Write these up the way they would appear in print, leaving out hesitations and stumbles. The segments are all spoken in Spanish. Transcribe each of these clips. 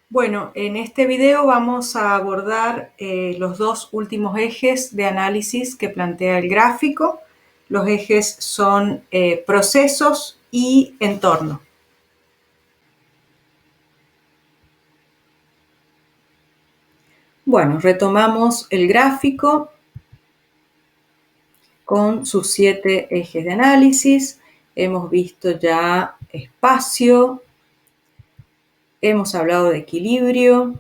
Bueno, en este video vamos a abordar los dos últimos ejes de análisis que plantea el gráfico. Los ejes son procesos y entorno. Bueno, retomamos el gráfico con sus 7 ejes de análisis. Hemos visto ya espacio, hemos hablado de equilibrio,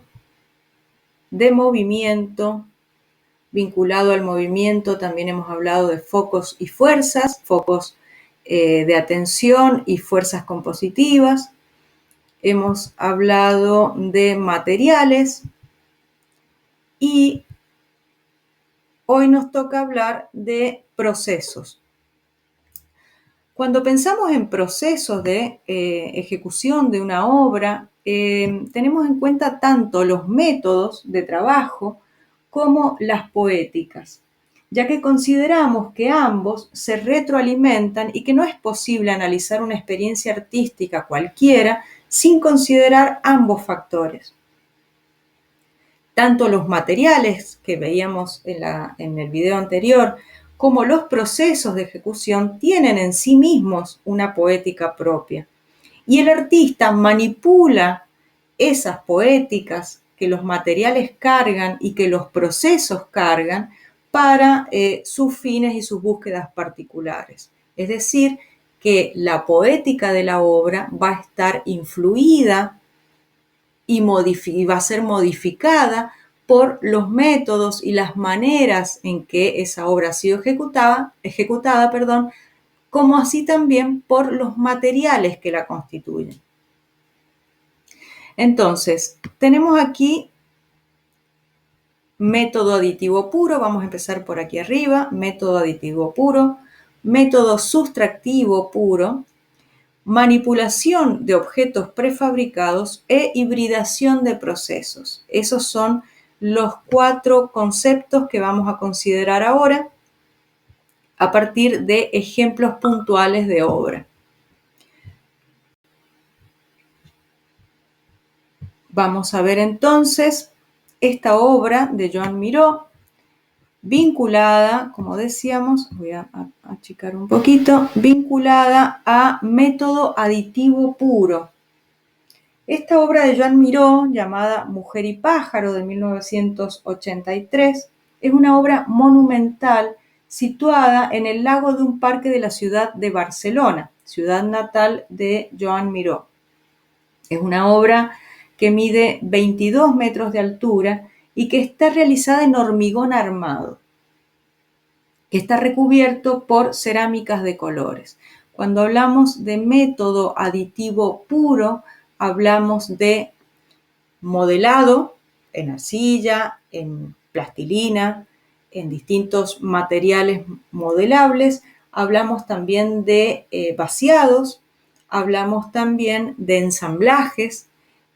de movimiento. Vinculado al movimiento también hemos hablado de focos y fuerzas, focos de atención y fuerzas compositivas. Hemos hablado de materiales y hoy nos toca hablar de procesos. Cuando pensamos en procesos de ejecución de una obra, tenemos en cuenta tanto los métodos de trabajo como las poéticas, ya que consideramos que ambos se retroalimentan y que no es posible analizar una experiencia artística cualquiera sin considerar ambos factores. Tanto los materiales que veíamos en el video anterior, como los procesos de ejecución tienen en sí mismos una poética propia. Y el artista manipula esas poéticas que los materiales cargan y que los procesos cargan para sus fines y sus búsquedas particulares. Es decir, que la poética de la obra va a estar influida y va a ser modificada por los métodos y las maneras en que esa obra ha sido ejecutada, como así también por los materiales que la constituyen. Entonces, tenemos aquí método aditivo puro, vamos a empezar por aquí arriba, método aditivo puro, método sustractivo puro, manipulación de objetos prefabricados e hibridación de procesos. Esos son los 4 conceptos que vamos a considerar ahora a partir de ejemplos puntuales de obra. Vamos a ver entonces esta obra de Joan Miró, vinculada, como decíamos, voy a achicar un poquito, vinculada a método aditivo puro. Esta obra de Joan Miró, llamada Mujer y pájaro, de 1983, es una obra monumental situada en el lago de un parque de la ciudad de Barcelona, ciudad natal de Joan Miró. Es una obra que mide 22 metros de altura y que está realizada en hormigón armado, que está recubierto por cerámicas de colores. Cuando hablamos de método aditivo puro, hablamos de modelado en arcilla, en plastilina, en distintos materiales modelables. Hablamos también de vaciados, hablamos también de ensamblajes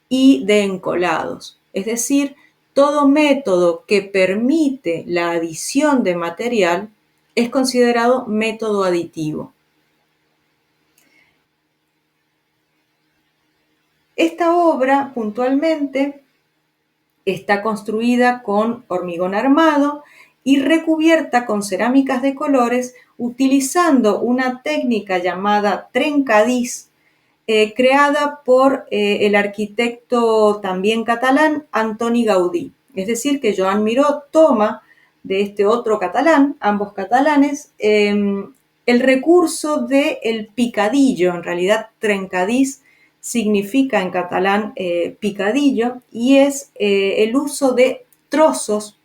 y de encolados. Es decir, todo método que permite la adición de material es considerado método aditivo. Esta obra, puntualmente, está construida con hormigón armado y recubierta con cerámicas de colores utilizando una técnica llamada trencadís, creada por el arquitecto también catalán Antoni Gaudí. Es decir, que Joan Miró toma de este otro catalán, ambos catalanes, el recurso del picadillo, en realidad trencadís significa en catalán picadillo, y es el uso de trozos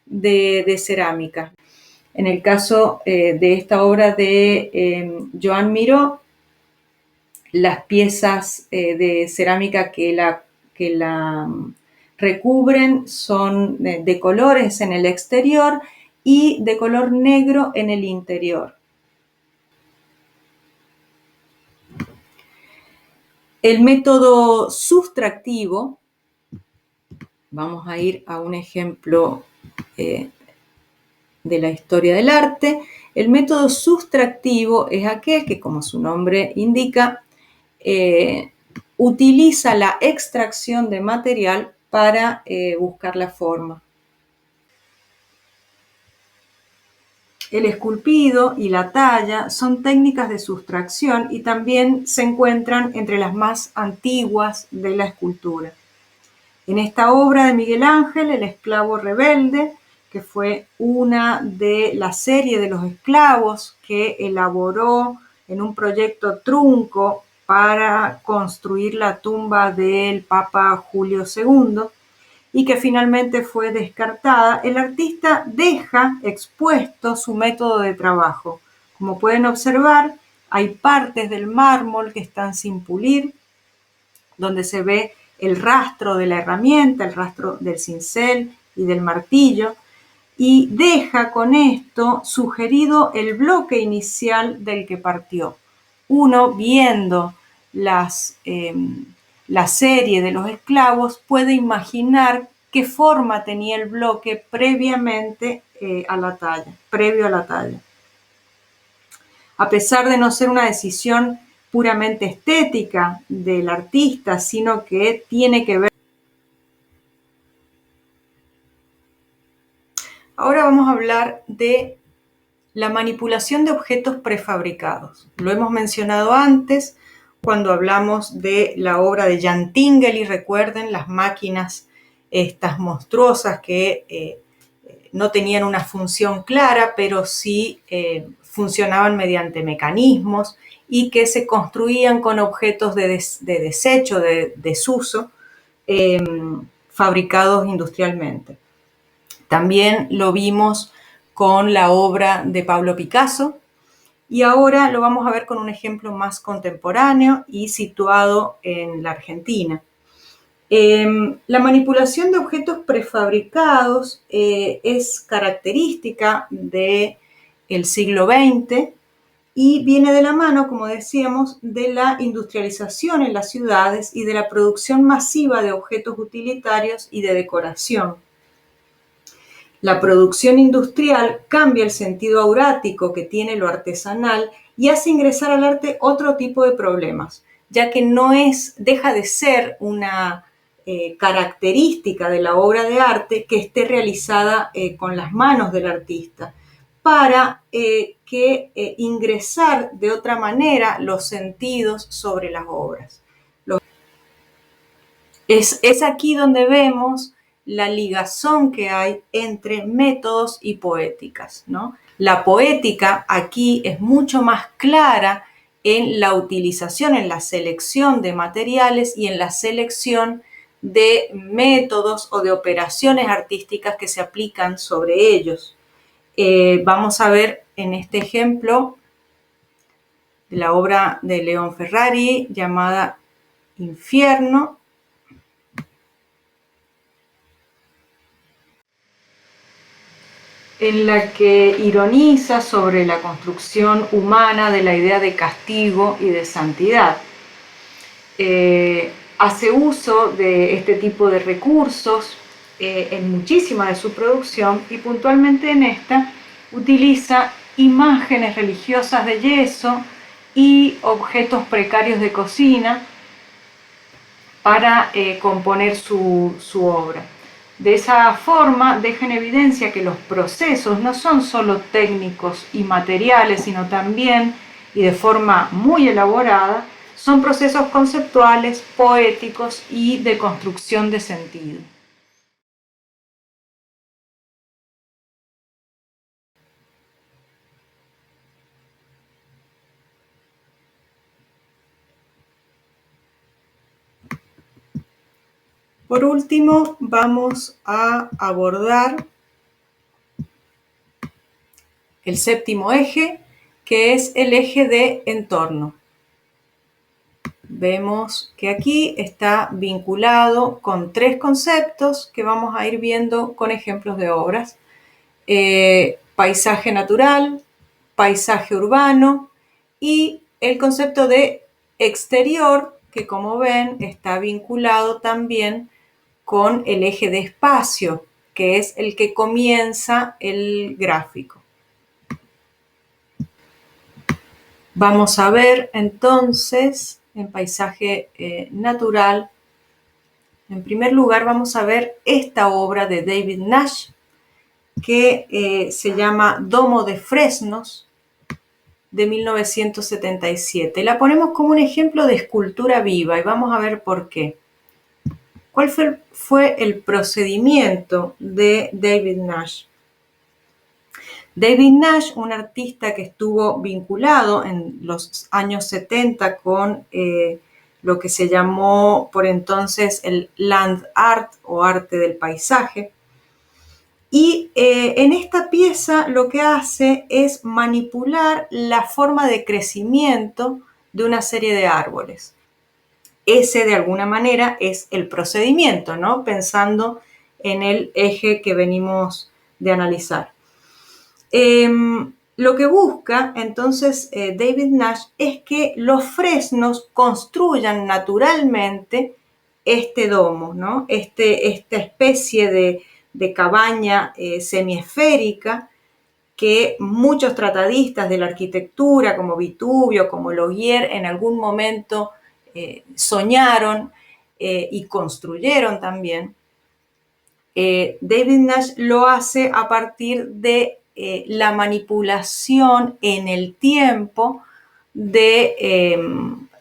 de cerámica. En el caso de esta obra de Joan Miró, las piezas de cerámica que la recubren son de colores en el exterior y de color negro en el interior. El método sustractivo, vamos a ir a un ejemplo de la historia del arte. El método sustractivo es aquel que, como su nombre indica, utiliza la extracción de material para buscar la forma. El esculpido y la talla son técnicas de sustracción y también se encuentran entre las más antiguas de la escultura. En esta obra de Miguel Ángel, El esclavo rebelde, que fue una de la serie de los esclavos que elaboró en un proyecto trunco para construir la tumba del Papa Julio II, y que finalmente fue descartada, el artista deja expuesto su método de trabajo. Como pueden observar, hay partes del mármol que están sin pulir, donde se ve el rastro de la herramienta, el rastro del cincel y del martillo, y deja con esto sugerido el bloque inicial del que partió. Uno, viendo la serie de los esclavos, puede imaginar qué forma tenía el bloque previamente a la talla, previo a la talla. A pesar de no ser una decisión puramente estética del artista, sino que tiene que ver. Ahora vamos a hablar de la manipulación de objetos prefabricados. Lo hemos mencionado antes cuando hablamos de la obra de Jan Tinguely, recuerden, las máquinas estas monstruosas que no tenían una función clara, pero sí funcionaban mediante mecanismos y que se construían con objetos de desecho, de desuso, fabricados industrialmente. También lo vimos con la obra de Pablo Picasso y ahora lo vamos a ver con un ejemplo más contemporáneo y situado en la Argentina. La manipulación de objetos prefabricados es característica del siglo XX y viene de la mano, como decíamos, de la industrialización en las ciudades y de la producción masiva de objetos utilitarios y de decoración. La producción industrial cambia el sentido aurático que tiene lo artesanal y hace ingresar al arte otro tipo de problemas, ya que deja de ser una característica de la obra de arte que esté realizada con las manos del artista, para ingresar de otra manera los sentidos sobre las obras. Es aquí donde vemos la ligazón que hay entre métodos y poéticas, ¿no? La poética aquí es mucho más clara en la utilización, en la selección de materiales y en la selección de métodos o de operaciones artísticas que se aplican sobre ellos. Vamos a ver en este ejemplo de la obra de León Ferrari llamada Infierno, en la que ironiza sobre la construcción humana de la idea de castigo y de santidad. Hace uso de este tipo de recursos en muchísima de su producción y puntualmente en esta utiliza imágenes religiosas de yeso y objetos precarios de cocina para componer su obra. De esa forma deja en evidencia que los procesos no son solo técnicos y materiales, sino también, y de forma muy elaborada, son procesos conceptuales, poéticos y de construcción de sentido. Por último, vamos a abordar el séptimo eje, que es el eje de entorno. Vemos que aquí está vinculado con tres conceptos que vamos a ir viendo con ejemplos de obras. Paisaje natural, paisaje urbano y el concepto de exterior, que como ven está vinculado también con el eje de espacio, que es el que comienza el gráfico. Vamos a ver entonces en paisaje natural, en primer lugar vamos a ver esta obra de David Nash, que se llama Domo de Fresnos, de 1977. La ponemos como un ejemplo de escultura viva y vamos a ver por qué. ¿Cuál fue el procedimiento de David Nash? David Nash, un artista que estuvo vinculado en los años 70 con lo que se llamó por entonces el land art o arte del paisaje. Y en esta pieza lo que hace es manipular la forma de crecimiento de una serie de árboles. Ese, de alguna manera, es el procedimiento, ¿no? Pensando en el eje que venimos de analizar. Lo que busca, entonces, David Nash es que los fresnos construyan naturalmente este domo, ¿no? Esta especie de cabaña semiesférica que muchos tratadistas de la arquitectura, como Vitubio, como Logier, en algún momento soñaron y construyeron también. David Nash lo hace a partir de la manipulación en el tiempo de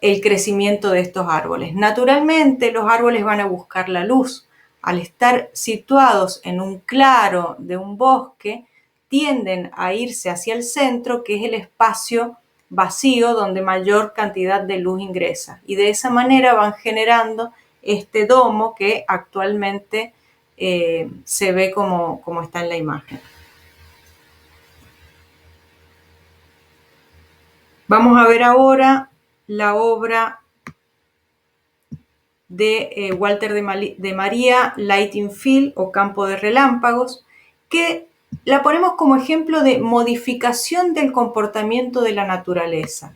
el crecimiento de estos árboles. Naturalmente, los árboles van a buscar la luz. Al estar situados en un claro de un bosque, tienden a irse hacia el centro, que es el espacio vacío donde mayor cantidad de luz ingresa. Y de esa manera van generando este domo que actualmente se ve como está en la imagen. Vamos a ver ahora la obra de Walter de María, Lighting Field o Campo de Relámpagos, que la ponemos como ejemplo de modificación del comportamiento de la naturaleza.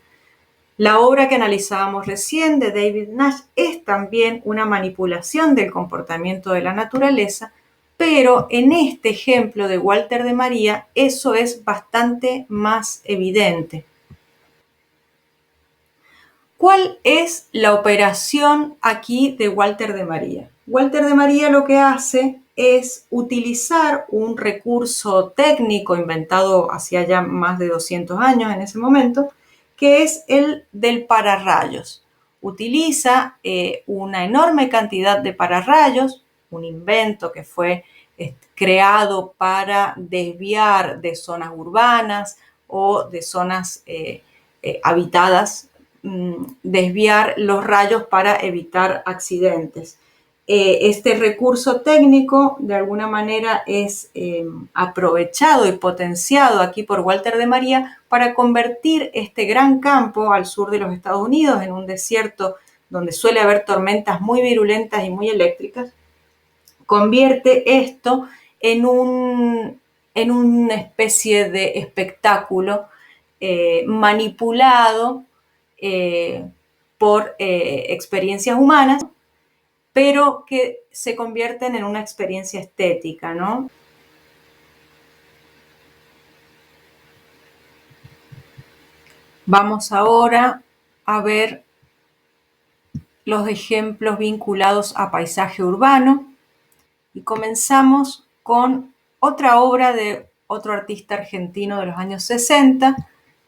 La obra que analizábamos recién de David Nash es también una manipulación del comportamiento de la naturaleza, pero en este ejemplo de Walter de María eso es bastante más evidente. ¿Cuál es la operación aquí de Walter de María? Walter de María lo que hace es utilizar un recurso técnico inventado hacía ya más de 200 años en ese momento, que es el del pararrayos. Utiliza una enorme cantidad de pararrayos, un invento que fue creado para desviar de zonas urbanas o de zonas habitadas, desviar los rayos para evitar accidentes. Este recurso técnico de alguna manera es aprovechado y potenciado aquí por Walter de María para convertir este gran campo al sur de los Estados Unidos en un desierto donde suele haber tormentas muy virulentas y muy eléctricas. Convierte esto en una especie de espectáculo manipulado por experiencias humanas, pero que se convierten en una experiencia estética, ¿no? Vamos ahora a ver los ejemplos vinculados a paisaje urbano y comenzamos con otra obra de otro artista argentino de los años 60,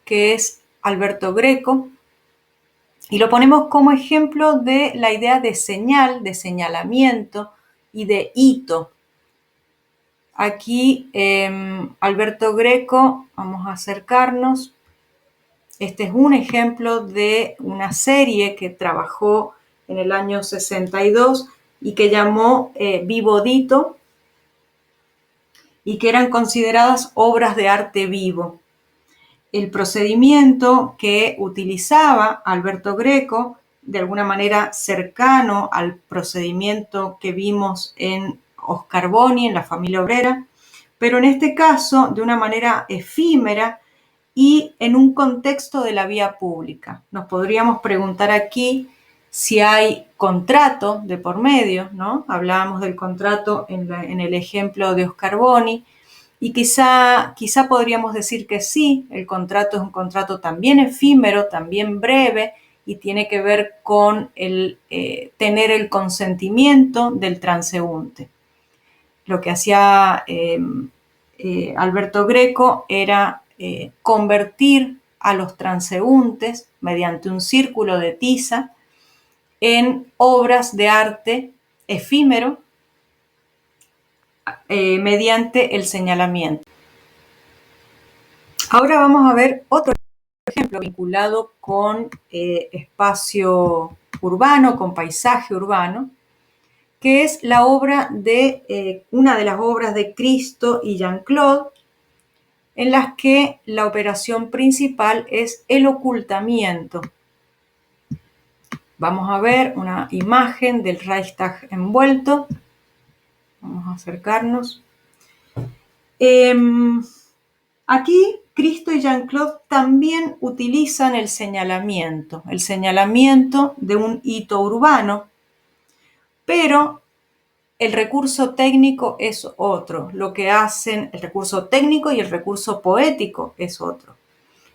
que es Alberto Greco, y lo ponemos como ejemplo de la idea de señal, de señalamiento y de hito. Aquí Alberto Greco, vamos a acercarnos. Este es un ejemplo de una serie que trabajó en el año 62 y que llamó Vivo Dito y que eran consideradas obras de arte vivo. El procedimiento que utilizaba Alberto Greco, de alguna manera cercano al procedimiento que vimos en Oscar Boni, en La Familia Obrera, pero en este caso de una manera efímera y en un contexto de la vía pública. Nos podríamos preguntar aquí si hay contrato de por medio, ¿no? Hablábamos del contrato en el ejemplo de Oscar Boni, y quizá podríamos decir que sí, el contrato es un contrato también efímero, también breve, y tiene que ver con tener el consentimiento del transeúnte. Lo que hacía Alberto Greco era convertir a los transeúntes mediante un círculo de tiza en obras de arte efímero mediante el señalamiento. Ahora vamos a ver otro ejemplo vinculado con espacio urbano, con paisaje urbano, que es la obra de una de las obras de Cristo y Jean-Claude, en las que la operación principal es el ocultamiento. Vamos a ver una imagen del Reichstag envuelto. Vamos a acercarnos. Aquí Cristo y Jean-Claude también utilizan el señalamiento de un hito urbano, pero el recurso técnico es otro. Lo que hacen, el recurso técnico y el recurso poético es otro.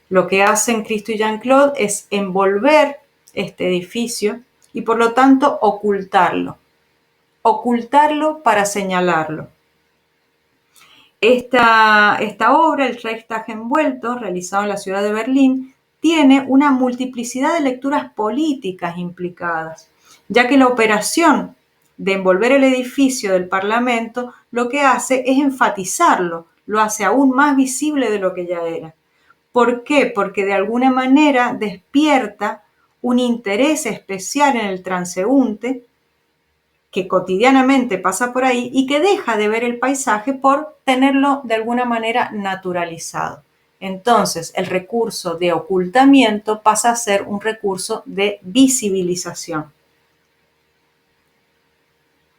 Lo que hacen Cristo y Jean-Claude es envolver este edificio y por lo tanto ocultarlo para señalarlo. Esta obra, el Reichstag envuelto, realizado en la ciudad de Berlín, tiene una multiplicidad de lecturas políticas implicadas, ya que la operación de envolver el edificio del Parlamento lo que hace es enfatizarlo, lo hace aún más visible de lo que ya era. ¿Por qué? Porque de alguna manera despierta un interés especial en el transeúnte que cotidianamente pasa por ahí y que deja de ver el paisaje por tenerlo de alguna manera naturalizado. Entonces, el recurso de ocultamiento pasa a ser un recurso de visibilización.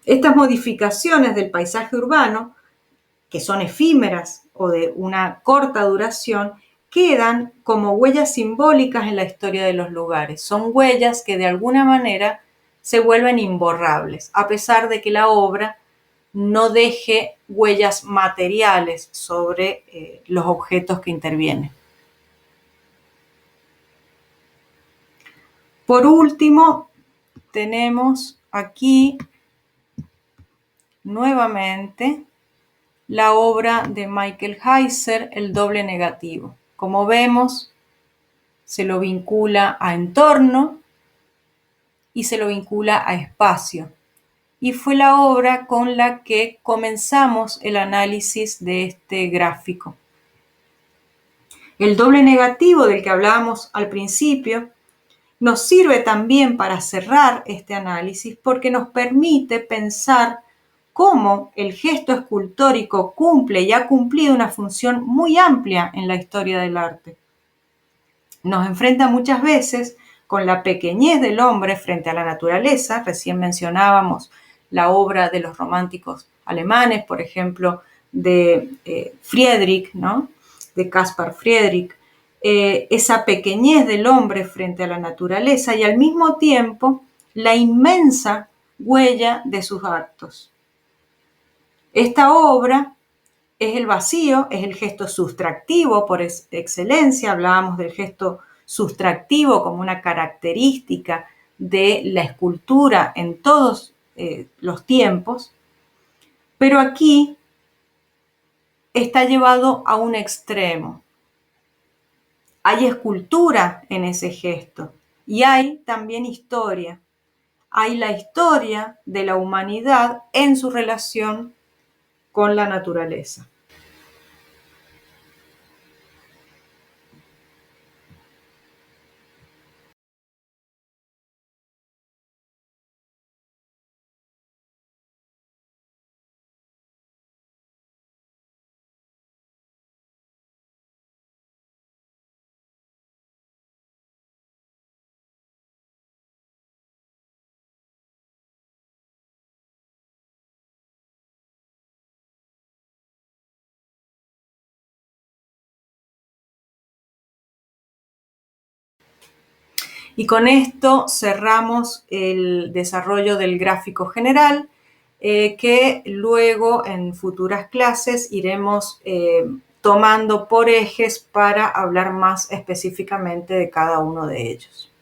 Estas modificaciones del paisaje urbano, que son efímeras o de una corta duración, quedan como huellas simbólicas en la historia de los lugares. Son huellas que de alguna manera se vuelven imborrables, a pesar de que la obra no deje huellas materiales sobre los objetos que intervienen. Por último, tenemos aquí nuevamente la obra de Michael Heiser, El doble negativo. Como vemos, se lo vincula a entorno y se lo vincula a espacio. Y fue la obra con la que comenzamos el análisis de este gráfico. El doble negativo del que hablábamos al principio nos sirve también para cerrar este análisis porque nos permite pensar cómo el gesto escultórico cumple y ha cumplido una función muy amplia en la historia del arte. Nos enfrenta muchas veces con la pequeñez del hombre frente a la naturaleza. Recién mencionábamos la obra de los románticos alemanes, por ejemplo, de Friedrich, ¿no? De Caspar Friedrich. Esa pequeñez del hombre frente a la naturaleza y al mismo tiempo la inmensa huella de sus actos. Esta obra es el vacío, es el gesto sustractivo por excelencia. Hablábamos del gesto sustractivo como una característica de la escultura en todos los tiempos, pero aquí está llevado a un extremo. Hay escultura en ese gesto y hay también historia. Hay la historia de la humanidad en su relación con la naturaleza. Y con esto cerramos el desarrollo del gráfico general, que luego en futuras clases iremos tomando por ejes para hablar más específicamente de cada uno de ellos.